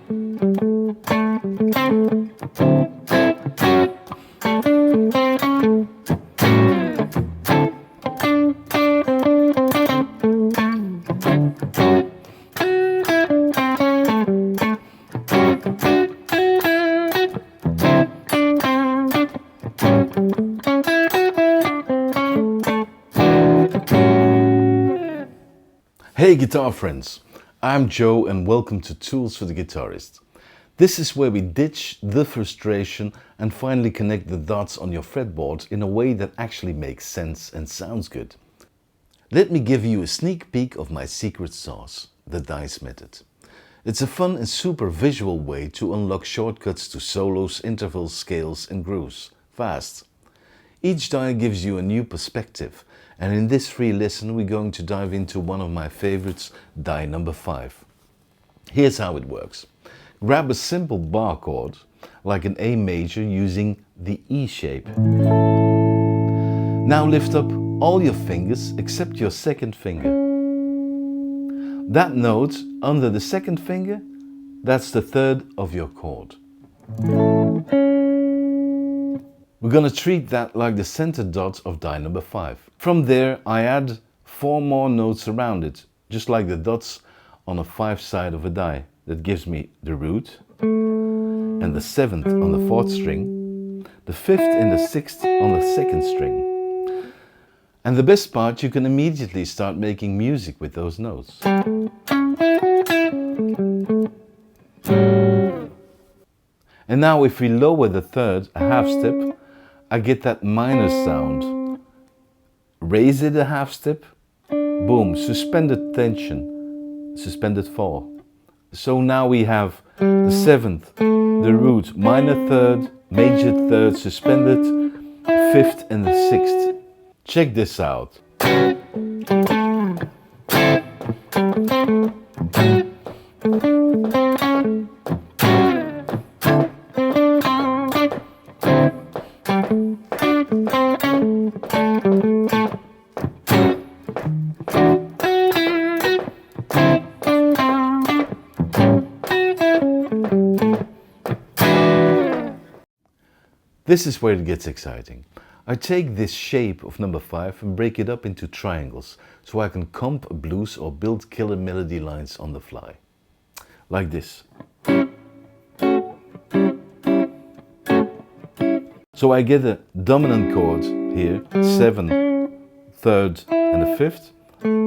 Hey guitar friends, I'm Joe and welcome to Tools for the Guitarist. This is where we ditch the frustration and finally connect the dots on your fretboard in a way that actually makes sense and sounds good. Let me give you a sneak peek of my secret sauce, the dice method. It's a fun and super visual way to unlock shortcuts to solos, intervals, scales and grooves, fast. Each die gives you a new perspective, and in this free lesson we're going to dive into one of my favorites, die number 5. Here's how it works. Grab a simple bar chord, like an A major using the E shape. Now lift up all your fingers except your second finger. That note under the second finger, that's the third of your chord. We're gonna treat that like the center dot of die number 5. From there I add 4 more notes around it, just like the dots on a 5 side of a die. That gives me the root, and the 7th on the 4th string, the 5th and the 6th on the 2nd string. And the best part, you can immediately start making music with those notes. And now if we lower the third a half step, I get that minor sound. Raise it a half step, boom, suspended tension, suspended 4. So now we have the 7th, the root, minor third, major third, suspended, 5th and the 6th. Check this out. This is where it gets exciting. I take this shape of number 5 and break it up into triangles so I can comp a blues or build killer melody lines on the fly. Like this. So I get a dominant chord here, 7, 3rd and the 5th.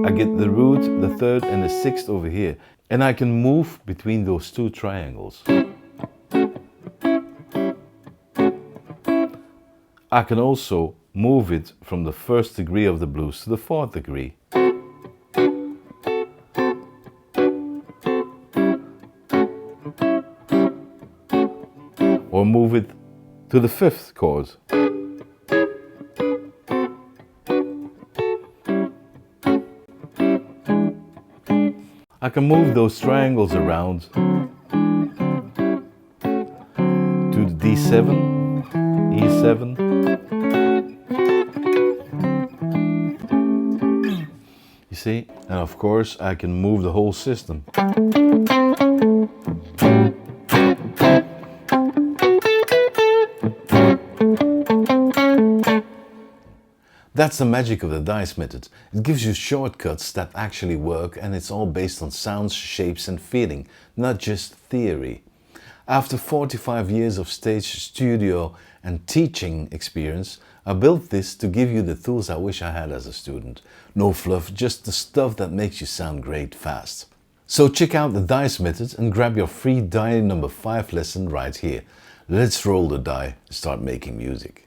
I get the root, the 3rd and the 6th over here. And I can move between those 2 triangles. I can also move it from the 1st degree of the blues to the 4th degree. Or move it to the 5th chord. I can move those triangles around to the D7, E7. You see? And of course I can move the whole system. That's the magic of the dice method. It gives you shortcuts that actually work, and it's all based on sounds, shapes and feeling, not just theory. After 45 years of stage, studio and teaching experience, I built this to give you the tools I wish I had as a student. No fluff, just the stuff that makes you sound great fast. So check out the dice method and grab your free die number 5 lesson right here. Let's roll the die and start making music.